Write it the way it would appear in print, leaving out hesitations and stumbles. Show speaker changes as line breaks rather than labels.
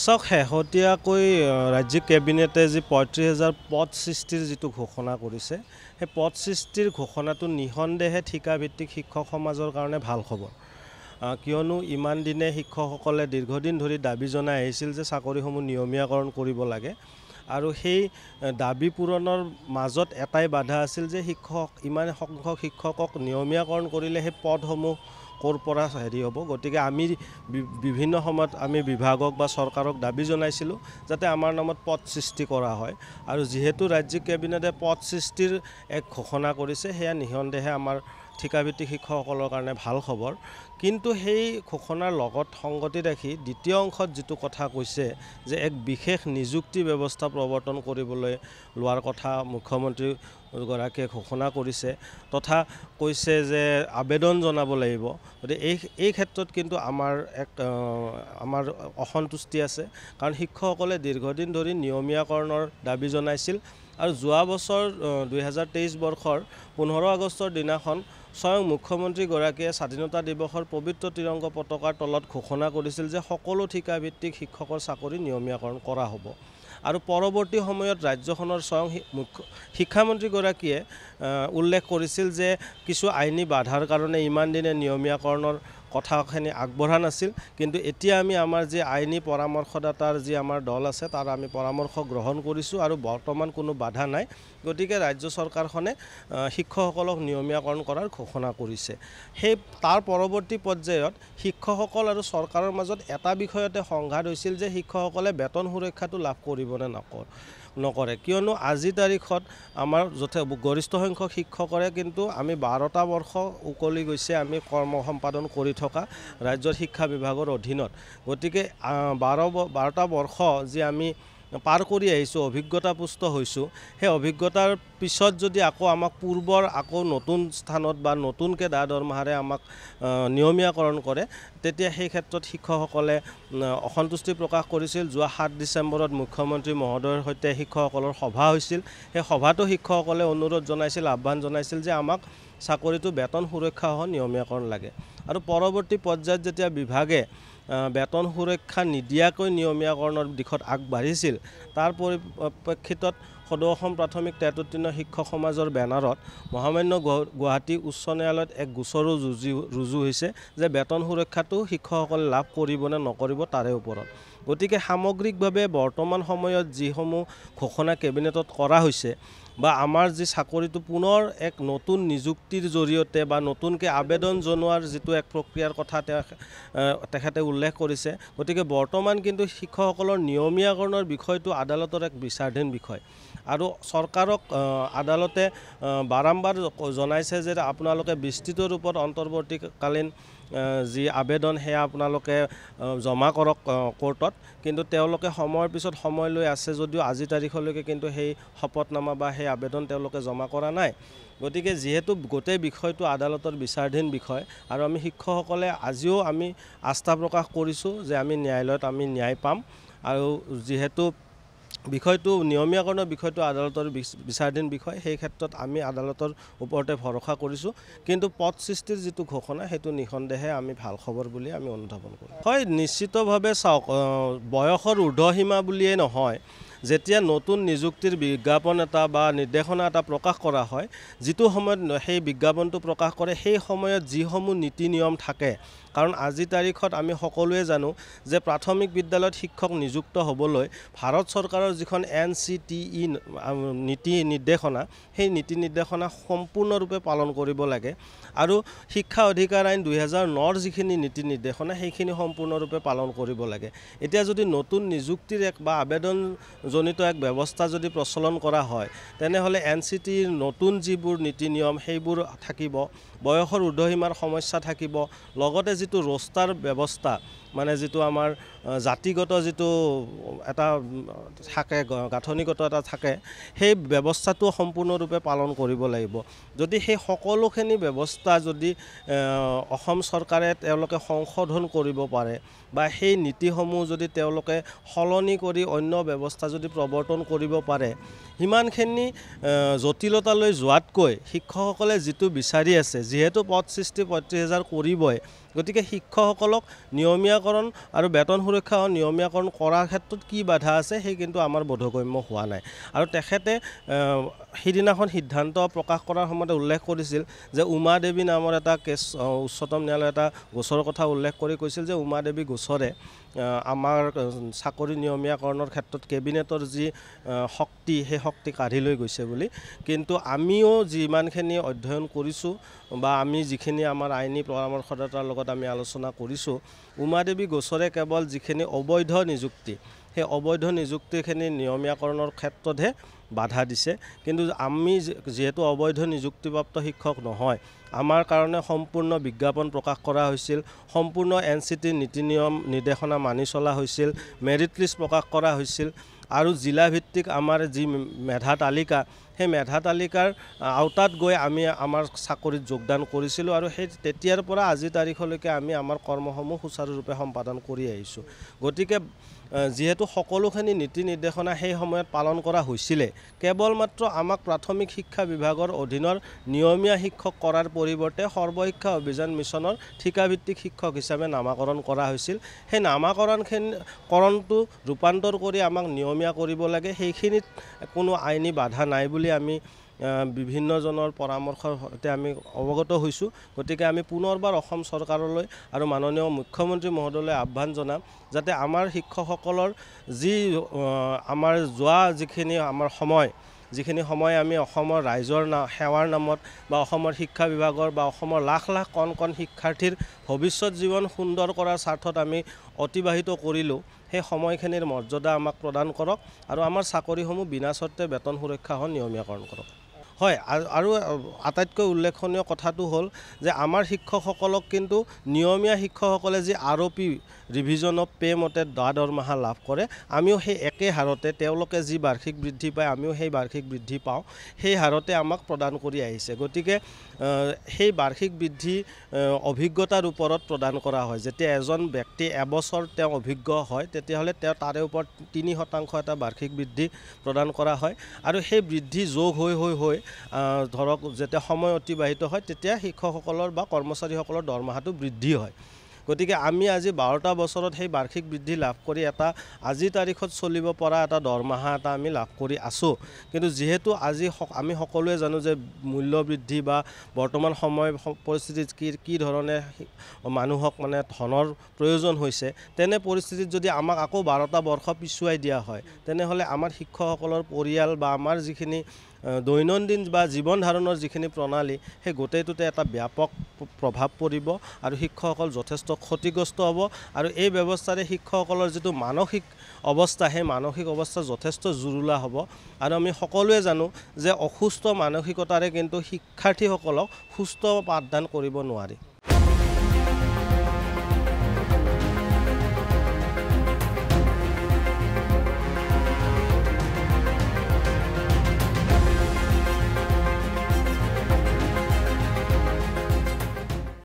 চাওক শেহতীয়াকৈ ৰাজ্যিক কেবিনেটে যি ৩৫,০০০ পদ সৃষ্টিৰ যিটো ঘোষণা কৰিছে সেই পদ সৃষ্টিৰ ঘোষণাটো নিঃসন্দেহে ঠিকাভিত্তিক শিক্ষক সমাজৰ কাৰণে ভাল খবৰ। কিয়নো ইমান দিনে শিক্ষকসকলে দীৰ্ঘদিন ধৰি দাবী জনাই আহিছিল যে চাকৰিসমূহ নিয়মীয়াকৰণ কৰিব লাগে আৰু সেই দাবী পূৰণৰ মাজত এটাই বাধা আছিল যে ইমান সংখ্যক শিক্ষকক নিয়মীয়াকৰণ কৰিলে সেই পদসমূহ ক'ৰ পৰা হেৰি হ'ব। গতিকে আমি বিভিন্ন সময়ত আমি বিভাগক বা চৰকাৰক দাবী জনাইছিলোঁ যাতে আমাৰ নামত পদ সৃষ্টি কৰা হয় আৰু যিহেতু ৰাজ্যিক কেবিনেটে পদ সৃষ্টিৰ এক ঘোষণা কৰিছে সেয়া নিঃসন্দেহে আমাৰ ঠিকাভিত্তিক শিক্ষকসকলৰ কাৰণে ভাল খবৰ। কিন্তু সেই ঘোষণাৰ লগত সংগতি ৰাখি দ্বিতীয় অংশত যিটো কথা কৈছে যে এক বিশেষ নিযুক্তি ব্যৱস্থা প্ৰৱৰ্তন কৰিবলৈ লোৱাৰ কথা মুখ্যমন্ত্ৰীগৰাকীয়ে ঘোষণা কৰিছে তথা কৈছে যে আবেদন জনাব লাগিব। গতিকে এই ক্ষেত্ৰত কিন্তু আমাৰ অসন্তুষ্টি আছে, কাৰণ শিক্ষকসকলে দীৰ্ঘদিন ধৰি নিয়মীয়াকৰণৰ দাবী জনাইছিল আৰু যোৱা বছৰ ২০২৩ বৰ্ষৰ ১৫ আগষ্টৰ দিনাখন স্বয়ং মুখ্যমন্ত্ৰীগৰাকীয়ে স্বাধীনতা দিৱসৰ পবিত্ৰ ত্ৰিৰংগ পতাকাৰ তলত ঘোষণা কৰিছিল যে সকলো ঠিকাভিত্তিক শিক্ষকৰ চাকৰি নিয়মীয়াকৰণ কৰা হ'ব আৰু পৰৱৰ্তী সময়ত ৰাজ্যখনৰ স্বয়ং শিক্ষামন্ত্ৰীগৰাকীয়ে উল্লেখ কৰিছিল যে কিছু আইনী বাধাৰ কাৰণে ইমান দিনে নিয়মীয়াকৰণৰ কথাখিনি আগবঢ়া নাছিল, কিন্তু এতিয়া আমি আমাৰ যি আইনী পৰামৰ্শদাতাৰ যি আমাৰ দল আছে তাৰ আমি পৰামৰ্শ গ্ৰহণ কৰিছোঁ আৰু বৰ্তমান কোনো বাধা নাই। গতিকে ৰাজ্য চৰকাৰখনে শিক্ষকসকলক নিয়মীয়াকৰণ কৰাৰ ঘোষণা কৰিছে। তাৰ পৰৱৰ্তী পৰ্যায়ত শিক্ষকসকল আৰু চৰকাৰৰ মাজত এটা বিষয়তে সংঘাত হৈছিল যে শিক্ষকসকলে বেতন সুৰক্ষাটো লাভ কৰিব নে নকৰে। কিয়নো আজিৰ তাৰিখত আমাৰ গৰিষ্ঠ সংখ্যক শিক্ষকৰে কিন্তু আমি ১২টা বৰ্ষ উকলি গৈছে আমি কৰ্ম সম্পাদন কৰি থকা ৰাজ্যৰ শিক্ষা বিভাগৰ অধীনত। গতিকে ১২টা বৰ্ষ যি আমি পাৰ কৰি আহিছোঁ, অভিজ্ঞতাপুষ্ট হৈছোঁ, সেই অভিজ্ঞতাৰ পিছত যদি আমাক পূৰ্বৰ নতুন স্থানত বা নতুনকৈ দৰমহাৰে আমাক নিয়মীয়াকৰণ কৰে তেতিয়া সেই ক্ষেত্ৰত শিক্ষকসকলে অসন্তুষ্টি প্ৰকাশ কৰিছিল। যোৱা ৭ ডিচেম্বৰত মুখ্যমন্ত্ৰী মহোদয়ৰ সৈতে শিক্ষকসকলৰ সভা হৈছিল। সেই সভাতো শিক্ষকসকলে অনুৰোধ জনাইছিল, আহ্বান জনাইছিল যে আমাক চাকৰিটো বেতন সুৰক্ষাসহ নিয়মীয়াকৰণ লাগে আৰু পৰৱৰ্তী পৰ্যায়ত যেতিয়া বিভাগে বেতন সুৰক্ষা নিদিয়াকৈ নিয়মীয়াকৰণৰ দিশত আগবাঢ়িছিল তাৰ পৰিপ্ৰেক্ষিতত সদৌ অসম প্ৰাথমিক টেটোত্তীৰ্ণ শিক্ষক সমাজৰ বেনাৰত মহামান্য গুৱাহাটী উচ্চ ন্যায়ালয়ত এক গোচৰো ৰুজু হৈছে যে বেতন সুৰক্ষাটো শিক্ষকসকলে লাভ কৰিব নে নকৰিব তাৰে ওপৰত। গতিকে সামগ্ৰিকভাৱে বৰ্তমান সময়ত যিসমূহ ঘোষণা কেবিনেটত কৰা হৈছে বা আমাৰ যি চাকৰিটো পুনৰ এক নতুন নিযুক্তিৰ জৰিয়তে বা নতুনকৈ আবেদন জনোৱাৰ যিটো এক প্ৰক্ৰিয়াৰ কথা তেখেতে উল্লেখ কৰিছে। গতিকে বৰ্তমান কিন্তু শিক্ষকসকলৰ নিয়মীয়াকৰণৰ বিষয়টো আদালতৰ এক বিচাৰাধীন বিষয় আৰু চৰকাৰক আদালতে বাৰম্বাৰ জনাইছে যে আপোনালোকে বিস্তৃত ৰূপত অন্তৰ্বৰ্তীকালীন যি আবেদন সেয়া আপোনালোকে জমা কৰক কোৰ্টত, কিন্তু তেওঁলোকে সময়ৰ পিছত সময় লৈ আছে যদিও আজি তাৰিখলৈকে কিন্তু সেই শপতনামা বা সেই আবেদন তেওঁলোকে জমা কৰা নাই। গতিকে যিহেতু গোটেই বিষয়টো আদালতৰ বিচাৰাধীন বিষয় আৰু আমি শিক্ষকসকলে আজিও আমি আস্থা প্ৰকাশ কৰিছোঁ যে আমি ন্যায়ালয়ত আমি ন্যায় পাম আৰু যিহেতু বিষয়টো নিয়মীয়াকৰণৰ বিষয়টো আদালতৰ বিচাৰাধীন বিষয়, সেই ক্ষেত্ৰত আমি আদালতৰ ওপৰতে ভৰসা কৰিছোঁ। কিন্তু পদ সৃষ্টিৰ যিটো ঘোষণা সেইটো নিঃসন্দেহে আমি ভাল খবৰ বুলি আমি অনুধাৱন কৰোঁ। হয়, নিশ্চিতভাৱে চাওক, বয়সৰ ঊৰ্ধ্বসীমা বুলিয়েই নহয়, যেতিয়া নতুন নিযুক্তিৰ বিজ্ঞাপন এটা বা নিৰ্দেশনা এটা প্ৰকাশ কৰা হয়, যিটো সময়ত সেই বিজ্ঞাপনটো প্ৰকাশ কৰে সেই সময়ত যিসমূহ নীতি নিয়ম থাকে, কাৰণ আজিৰ তাৰিখত আমি সকলোৱে জানো যে প্ৰাথমিক বিদ্যালয়ত শিক্ষক নিযুক্ত হ'বলৈ ভাৰত চৰকাৰৰ যিখন NCTE নীতি নিৰ্দেশনা সেই নীতি নিৰ্দেশনা সম্পূৰ্ণৰূপে পালন কৰিব লাগে আৰু শিক্ষা অধিকাৰ আইন ২০০৯ৰ যিখিনি নীতি নিৰ্দেশনা সেইখিনি সম্পূৰ্ণৰূপে পালন কৰিব লাগে। এতিয়া যদি নতুন নিযুক্তিৰ বা আবেদনজনিত এক ব্যৱস্থা যদি প্ৰচলন কৰা হয় তেনেহ'লে NCTEৰ নতুন যিবোৰ নীতি নিয়ম সেইবোৰ থাকিব, বয়সৰ ঊৰ্ধ্বসীমাৰ সমস্যা থাকিব, লগতে যিটো ৰোষ্টাৰ ব্যৱস্থা মানে যিটো আমাৰ জাতিগত যিটো এটা থাকে, গাঁথনিগত এটা থাকে, সেই ব্যৱস্থাটো সম্পূৰ্ণৰূপে পালন কৰিব লাগিব। যদি সেই সকলোখিনি ব্যৱস্থা যদি অসম চৰকাৰে তেওঁলোকে সংশোধন কৰিব পাৰে বা সেই নীতিসমূহ যদি তেওঁলোকে সলনি কৰি অন্য ব্যৱস্থা যদি প্ৰৱৰ্তন কৰিব পাৰে, সিমানখিনি জটিলতালৈ যোৱাতকৈ শিক্ষকসকলে যিটো বিচাৰি আছে, যিহেতু পদ সৃষ্টি ৩৫,০০০ কৰিবই, গতিকে শিক্ষকসকলক নিয়মীয়াকৰণ আৰু বেতন সুৰক্ষা নিয়মীয়াকৰণ কৰাৰ ক্ষেত্ৰত কি বাধা আছে সেই কিন্তু আমাৰ বোধগম্য হোৱা নাই। আৰু তেখেতে সিদিনাখন সিদ্ধান্ত প্ৰকাশ কৰাৰ সময়তে উল্লেখ কৰিছিল যে উমা দেৱী নামৰ এটা কেছ উচ্চতম ন্যায়ালয়ৰ এটা গোচৰৰ কথা উল্লেখ কৰি কৈছিল যে উমা দেৱী গোচৰে আমাৰ চাকৰি নিয়মীয়াকৰণৰ ক্ষেত্ৰত কেবিনেটৰ যি শক্তি সেই শক্তি কাঢ়ি লৈ গৈছে বুলি। কিন্তু আমিও যিমানখিনি অধ্যয়ন কৰিছোঁ বা আমি যিখিনি আমাৰ আইনী পৰামৰ্শদাতাৰ লগত আমি আলোচনা কৰিছোঁ, উমা দেৱী গোচৰে কেৱল যিখিনি অবৈধ নিযুক্তি সেই অবৈধ নিযুক্তিখিনি নিয়মীয়াকৰণৰ ক্ষেত্ৰতহে বাধা দিছে। কিন্তু আমি যিহেতু অবৈধ নিযুক্তিপ্ৰাপ্ত শিক্ষক নহয়, আমাৰ কাৰণে সম্পূৰ্ণ বিজ্ঞাপন প্ৰকাশ কৰা হৈছিল, সম্পূৰ্ণ NCT নীতি নিয়ম নিৰ্দেশনা মানি চলা হৈছিল, মেৰিট লিষ্ট প্ৰকাশ কৰা হৈছিল আৰু জিলাভিত্তিক আমাৰ যি মেধা তালিকা সেই মেধা তালিকাৰ আওতাত গৈ আমি আমাৰ চাকৰিত যোগদান কৰিছিলোঁ আৰু সেই তেতিয়াৰ পৰা আজিৰ তাৰিখলৈকে আমি আমাৰ কৰ্মসমূহ সুচাৰুৰূপে সম্পাদন কৰি আহিছোঁ। গতিকে যিহেতু সকলোখিনি নীতি নিৰ্দেশনা সেই সময়ত পালন কৰা হৈছিলে, কেৱল মাত্ৰ আমাক প্ৰাথমিক শিক্ষা বিভাগৰ অধীনৰ নিয়মীয়া শিক্ষক কৰাৰ পৰিৱৰ্তে সৰ্বশিক্ষা অভিযান মিছনৰ ঠিকাভিত্তিক শিক্ষক হিচাপে নামাকৰণ কৰা হৈছিল। সেই নামাকৰণটো ৰূপান্তৰ কৰি আমাক নিয়মীয়া কৰিব লাগে, সেইখিনিত কোনো আইনী বাধা নাই বুলি আমি বিভিন্নজনৰ পৰামৰ্শৰ সৈতে আমি অৱগত হৈছোঁ। গতিকে আমি পুনৰবাৰ অসম চৰকাৰলৈ আৰু মাননীয় মুখ্যমন্ত্ৰী মহোদয়লৈ আহ্বান জনাম যাতে আমাৰ শিক্ষকসকলৰ যি আমাৰ যোৱা যিখিনি আমাৰ যিখিনি সময় আমি অসমৰ ৰাইজৰ সেৱাৰ নামত বা অসমৰ শিক্ষা বিভাগৰ বা অসমৰ লাখ লাখ কণ কণ শিক্ষাৰ্থীৰ ভৱিষ্যত জীৱন সুন্দৰ কৰাৰ স্বাৰ্থত আমি অতিবাহিত কৰিলোঁ, সেই সময়খিনিৰ মৰ্যাদা আমাক প্ৰদান কৰক আৰু আমাৰ চাকৰিসমূহ বিনা চৰ্তে বেতন সুৰক্ষা নিয়মীয়াকৰণ কৰক। হয়, আৰু আটাইতকৈ উল্লেখনীয় কথাটো হ'ল যে আমাৰ শিক্ষকসকলক কিন্তু নিয়মীয়া শিক্ষকসকলে যি ROP ৰিভিজন অফ পে মতে দৰমহা লাভ কৰে, আমিও সেই একে হাৰতে তেওঁলোকে যি বাৰ্ষিক বৃদ্ধি পায় আমিও সেই বাৰ্ষিক বৃদ্ধি পাওঁ, সেই হাৰতে আমাক প্ৰদান কৰি আহিছে। গতিকে সেই বাৰ্ষিক বৃদ্ধি অভিজ্ঞতাৰ ওপৰত প্ৰদান কৰা হয়। যেতিয়া এজন ব্যক্তি এবছৰ তেওঁ অভিজ্ঞ হয় তেতিয়াহ'লে তেওঁ তাৰে ওপৰত 3% এটা বাৰ্ষিক বৃদ্ধি প্ৰদান কৰা হয় আৰু সেই বৃদ্ধি যোগ হৈ ধৰক যেতিয়া সময় অতিবাহিত হয় তেতিয়া শিক্ষকসকলৰ বা কৰ্মচাৰীসকলৰ দৰমহাটো বৃদ্ধি হয়। গতিকে আমি আজি 12টা বছৰত সেই বাৰ্ষিক বৃদ্ধি লাভ কৰি এটা আজিৰ তাৰিখত চলিব পৰা এটা দৰমহা এটা আমি লাভ কৰি আছোঁ। কিন্তু যিহেতু আজি আমি সকলোৱে জানো যে মূল্য বৃদ্ধি বা বৰ্তমান সময় পৰিস্থিতিত কি ধৰণে মানুহক মানে ধনৰ প্ৰয়োজন হৈছে, তেনে পৰিস্থিতিত যদি আমাক আকৌ 12টা বৰ্ষ পিছুৱাই দিয়া হয় তেনেহ'লে আমাৰ শিক্ষকসকলৰ পৰিয়াল বা আমাৰ যিখিনি দৈনন্দিন বা জীৱন ধাৰণৰ যিখিনি প্ৰণালী সেই গোটেইটোতে এটা ব্যাপক প্ৰভাৱ পৰিব আৰু শিক্ষকসকল যথেষ্ট ক্ষতিগ্ৰস্ত হ'ব আৰু এই ব্যৱস্থাৰে শিক্ষকসকলৰ যিটো মানসিক অৱস্থা সেই মানসিক অৱস্থা যথেষ্ট জুৰুলা হ'ব। আৰু আমি সকলোৱে জানো যে অসুস্থ মানসিকতাৰে কিন্তু শিক্ষাৰ্থীসকলক সুস্থ পাঠদান কৰিব নোৱাৰি।